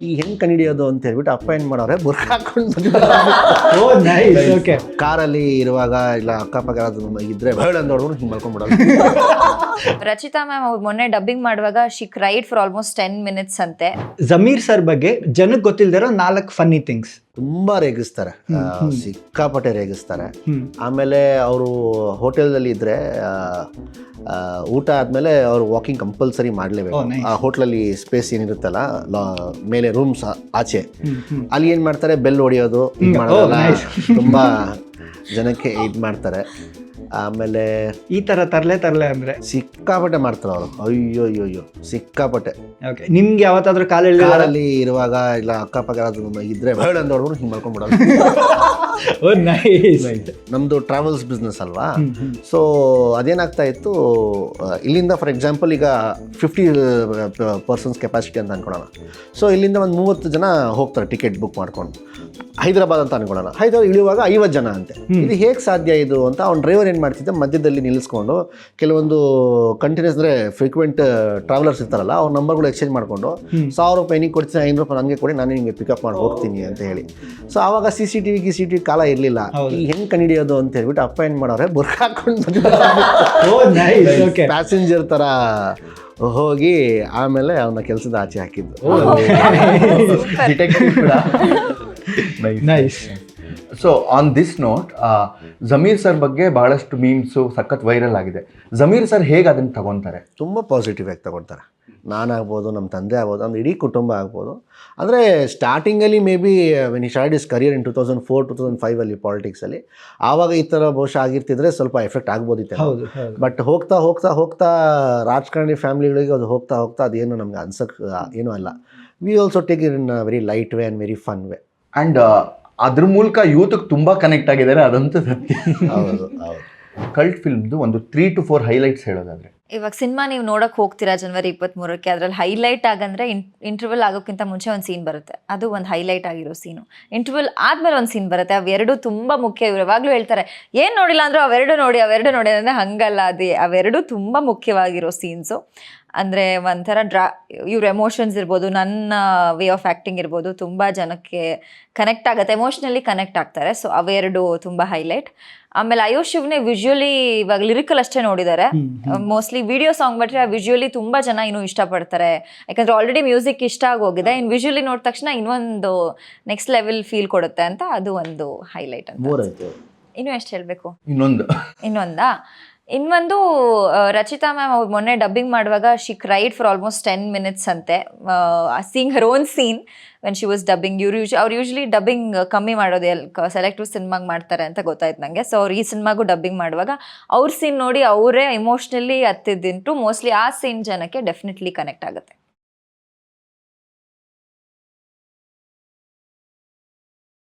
ಈ ಹೆಂಗ್ ಕಂಡಿಡಿಯೋದು ಅಂತ ಹೇಳ್ಬಿಟ್ಟು ಅಪ್ಪ ಏನ್ ಮಾಡೋರೆ ಬುರ್ಕ ಹಾಕೊಂಡು ಕಾರಲ್ಲಿ ಇರುವಾಗ ಇಲ್ಲ ಅಕ್ಕಪಕ್ಕ ಯಾರಾದ್ರೂ ಇದ್ರೆ ಬೇಡ ಅಂತ ನೋಡ್ಕೊಂಡು ಹಿಂಗೆ ಮಲ್ಕೊಂಡ್ಬಿಡೋದು. ರಚಿತಾ ಮ್ಯಾಮ್ ಅವ್ರು ಮೊನ್ನೆ ಡಬ್ಬಿಂಗ್ ಮಾಡುವಾಗ she cried for almost 10 minutes ಅಂತೆ. ಜಮೀರ್ ಸರ್ ಬಗ್ಗೆ ಜನಕ್ಕೆ ಗೊತ್ತಿಲ್ದಿರೋ 4 ಫನ್ನಿ ಥಿಂಗ್ಸ್. ತುಂಬಾ ರೇಗಿಸ್ತಾರೆ, ಸಿಕ್ಕಾಪಟ್ಟೆ ರೇಗಿಸ್ತಾರೆ. ಆಮೇಲೆ ಅವರು ಹೋಟೆಲ್ದಲ್ಲಿ ಇದ್ರೆ ಊಟ ಆದ್ಮೇಲೆ ಅವ್ರು ವಾಕಿಂಗ್ ಕಂಪಲ್ಸರಿ ಮಾಡ್ಲೇಬೇಕು. ಆ ಹೋಟ್ಲಲ್ಲಿ ಸ್ಪೇಸ್ ಏನಿರುತ್ತಲ್ಲ ಮೇಲೆ ರೂಮ್ಸ್ ಆಚೆ, ಅಲ್ಲಿ ಏನ್ ಮಾಡ್ತಾರೆ ಬೆಲ್ ಹೊಡಿಯೋದು ಮಾಡೋದಲ್ಲ, ತುಂಬಾ ಜನಕ್ಕೆ ಇದ್ ಮಾಡ್ತಾರೆ. ಆಮೇಲೆ ಈ ತರ ತರ್ಲೆ ಅಂದ್ರೆ ಸಿಕ್ಕಾಪಟ್ಟೆ ಮಾಡ್ತಾರೆ ಅವರು. ಅಯ್ಯೋ ಸಿಕ್ಕಾಪಟ್ಟೆ. ನಿಮ್ಗೆ ಯಾವತ್ತಾದ್ರೂ ಕಾಲಲ್ಲಿ ಇರುವಾಗ ಇಲ್ಲ ಅಕ್ಕಪಕ್ಕ ಯಾರಾದ್ರೂ ಇದ್ರೆ ಬೇಡ ಅಂತ ನೋಡ್ಕೊಂಡು ಹಿಂಗೆ ಮಲ್ಕೊಂಡ್ಬಿಡೋದು. ನಮ್ದು ಟ್ರಾವೆಲ್ಸ್ ಬಿಸ್ನೆಸ್ ಅಲ್ವಾ, ಸೊ ಅದೇನಾಗ್ತಾ ಇತ್ತು, ಇಲ್ಲಿಂದ ಫಾರ್ ಎಕ್ಸಾಂಪಲ್ ಈಗ 50 persons ಕೆಪಾಸಿಟಿ ಅಂತ ಅನ್ಕೊಳ್ಳೋಣ. ಸೊ ಇಲ್ಲಿಂದ ಒಂದು 30 ಜನ ಹೋಗ್ತಾರೆ ಟಿಕೆಟ್ ಬುಕ್ ಮಾಡ್ಕೊಂಡು ಹೈದರಾಬಾದ್ ಅಂತ ಅನ್ಕೊಳ್ಳೋಣ. ಹೈದರಾಬಾದ್ ಇಳಿಯುವಾಗ 50 ಜನ ಅಂತೆ. ಇದು ಹೇಗೆ ಸಾಧ್ಯ ಇದು ಅಂತ ಅವ್ನು ಡ್ರೈವರ್ ಏನು ಮಾಡ್ತಿದ್ದೆ, ಮಧ್ಯದಲ್ಲಿ ನಿಲ್ಲಿಸ್ಕೊಂಡು ಕೆಲವೊಂದು ಕಂಟಿನ್ಯೂಸ್ ಅಂದರೆ ಫ್ರೀಕ್ವೆಂಟ್ ಟ್ರಾವೆಲರ್ಸ್ ಇರ್ತಾರಲ್ಲ ಅವ್ರ ನಂಬರ್ಗಳು ಎಕ್ಸ್ಚೇಂಜ್ ಮಾಡಿಕೊಂಡು 1000 ರೂಪಾಯಿ ನಿಂಗೆ ಕೊಡ್ತೀನಿ, 500 ರೂಪಾಯಿ ನನಗೆ ಕೊಡಿ, ನಾನು ನಿಮಗೆ ಪಿಕಪ್ ಮಾಡಿ ಹೋಗ್ತೀನಿ ಅಂತ ಹೇಳಿ. ಸೊ ಆವಾಗ CCTV ಕಾಲ ಇರಲಿಲ್ಲ. ಈ ಹೆಂಗೆ ಕಂಡಿಡಿಯೋದು ಅಂತ ಹೇಳ್ಬಿಟ್ಟು ಅಪ್ಪ ಏನು ಮಾಡೋರೆ ಬುರ್ಕ ಹಾಕೊಂಡು ಪ್ಯಾಸೆಂಜರ್ ಥರ ಹೋಗಿ ಆಮೇಲೆ ಅವನ ಕೆಲಸದ ಆಚೆ ಹಾಕಿದ್ದು. Nice. So on this note, Zameer sir ಬಗ್ಗೆ ಬಹಳಷ್ಟು ಮೀಮ್ಸು ಸಖತ್ ವೈರಲ್ ಆಗಿದೆ. ಜಮೀರ್ ಸರ್ ಹೇಗೆ ಅದನ್ನು ತಗೊತಾರೆ? ತುಂಬ ಪಾಸಿಟಿವ್ ಆಗಿ ತಗೊಳ್ತಾರೆ. ನಾನಾಗ್ಬೋದು, ನಮ್ಮ ತಂದೆ ಆಗ್ಬೋದು, ನಮ್ಮ ಇಡೀ ಕುಟುಂಬ ಆಗ್ಬೋದು. ಅಂದರೆ ಸ್ಟಾರ್ಟಿಂಗಲ್ಲಿ may be when he start is career ಇನ್ 2004-2005 ಅಲ್ಲಿ ಪಾಲಿಟಿಕ್ಸಲ್ಲಿ, ಆವಾಗ ಈ ಥರ ಬಹುಶಃ ಆಗಿರ್ತಿದ್ರೆ ಸ್ವಲ್ಪ ಎಫೆಕ್ಟ್ ಆಗ್ಬೋದಿತ್ತು. ಬಟ್ ಹೋಗ್ತಾ ಹೋಗ್ತಾ ಹೋಗ್ತಾ ರಾಜಕಾರಣಿ ಫ್ಯಾಮಿಲಿಗಳಿಗೆ ಅದು ಹೋಗ್ತಾ ಹೋಗ್ತಾ ಅದೇನು ನಮ್ಗೆ ಅನ್ಸಕ್ಕೆ ಏನೂ ಅಲ್ಲ. We also take it in very light way and very fun way. And ಅದ್ರ ಮೂಲಕ ಯೂತ್ಗೆ ತುಂಬ ಕನೆಕ್ಟ್ ಆಗಿದ್ದಾರೆ, ಅದಂತೂ ಸತ್ಯ. ಹೌದು. ಕಲ್ಟ್ ಫಿಲ್ಮ್ದು ಒಂದು 3 to 4 ಹೈಲೈಟ್ಸ್ ಹೇಳೋದಾದ್ರೆ, ಇವಾಗ ಸಿನಿಮಾ ನೀವು ನೋಡಕ್ ಹೋಗ್ತೀರಾ ಜನವರಿ 23ಕ್ಕೆ, ಅದ್ರಲ್ಲಿ ಹೈಲೈಟ್ ಆಗಂದ್ರೆ ಇಂಟರ್ವಲ್ ಆಗೋಕ್ಕಿಂತ ಮುಂಚೆ ಒಂದು ಸೀನ್ ಬರುತ್ತೆ, ಅದು ಒಂದು ಹೈಲೈಟ್ ಆಗಿರೋ ಸೀನು. ಇಂಟರ್ವಲ್ ಆದ್ಮೇಲೆ ಒಂದು ಸೀನ್ ಬರುತ್ತೆ, ಅವೆರಡು ತುಂಬಾ ಮುಖ್ಯ. ಇವ್ರು ಯಾವಾಗ್ಲೂ ಹೇಳ್ತಾರೆ ಏನ್ ನೋಡಿಲ್ಲ ಅಂದ್ರೂ ಅವೆರಡು ನೋಡಿ ಅಂದ್ರೆ ಹಂಗಲ್ಲ, ಅದೇ ಅವೆರಡು ತುಂಬಾ ಮುಖ್ಯವಾಗಿರೋ ಸೀನ್ಸು. ಅಂದರೆ ಒಂಥರ ಇವ್ರ ಎಮೋಷನ್ಸ್ ಇರ್ಬೋದು, ನನ್ನ ವೇ ಆಫ್ ಆ್ಯಕ್ಟಿಂಗ್ ಇರ್ಬೋದು, ತುಂಬ ಜನಕ್ಕೆ ಕನೆಕ್ಟ್ ಆಗುತ್ತೆ, ಎಮೋಷ್ನಲಿ ಕನೆಕ್ಟ್ ಆಗ್ತಾರೆ. ಸೊ ಅವೆರಡು ತುಂಬ ಹೈಲೈಟ್. ಆಮೇಲೆ ಆಯುಷ್ನೇ ವಿಜುವಲಿ ಇವಾಗ ಲಿರಿಕಲ್ ಅಷ್ಟೇ ನೋಡಿದ್ದಾರೆ, ಮೋಸ್ಟ್ಲಿ ವಿಡಿಯೋ ಸಾಂಗ್ ಬಿಟ್ಟರೆ ವಿಜುವಲಿ ತುಂಬ ಜನ ಇನ್ನೂ ಇಷ್ಟಪಡ್ತಾರೆ. ಯಾಕಂದರೆ ಆಲ್ರೆಡಿ ಮ್ಯೂಸಿಕ್ ಇಷ್ಟ ಆಗೋಗಿದೆ, ಇನ್ನು ವಿಜುವಲಿ ನೋಡಿದ ತಕ್ಷಣ ಇನ್ನೊಂದು ನೆಕ್ಸ್ಟ್ ಲೆವೆಲ್ ಫೀಲ್ ಕೊಡುತ್ತೆ ಅಂತ, ಅದು ಒಂದು ಹೈಲೈಟ್ ಅಂತ. ಇನ್ನೂ ಎಷ್ಟು ಹೇಳಬೇಕು? ಇನ್ನೊಂದು ರಚಿತಾ ಮ್ಯಾಮ್ ಅವ್ರು ಮೊನ್ನೆ ಡಬ್ಬಿಂಗ್ ಮಾಡುವಾಗ she cried for almost 10 minutes ಅಂತೆ, seeing her own scene when she was dubbing. ಅವ್ರು ಯೂಶ್ವಲಿ ಡಬ್ಬಿಂಗ್ ಕಮ್ಮಿ ಮಾಡೋದು ಸೆಲೆಕ್ಟಿವ್ ಸಿನಿಮಾಗೆ ಮಾಡ್ತಾರೆ ಅಂತ ಗೊತ್ತಾಯ್ತು ನನಗೆ. ಸೊ ಅವ್ರು ಈ ಸಿನಿಮಾಗೂ ಡಬ್ಬಿಂಗ್ ಮಾಡುವಾಗ ಅವ್ರ ಸೀನ್ ನೋಡಿ ಅವರೇ ಎಮೋಷ್ನಲಿ ಹತ್ತಿದ್ದಿಂಟು ಮೋಸ್ಟ್ಲಿ ಆ ಸೀನ್ ಜನಕ್ಕೆ ಡೆಫಿನೆಟ್ಲಿ ಕನೆಕ್ಟ್ ಆಗುತ್ತೆ.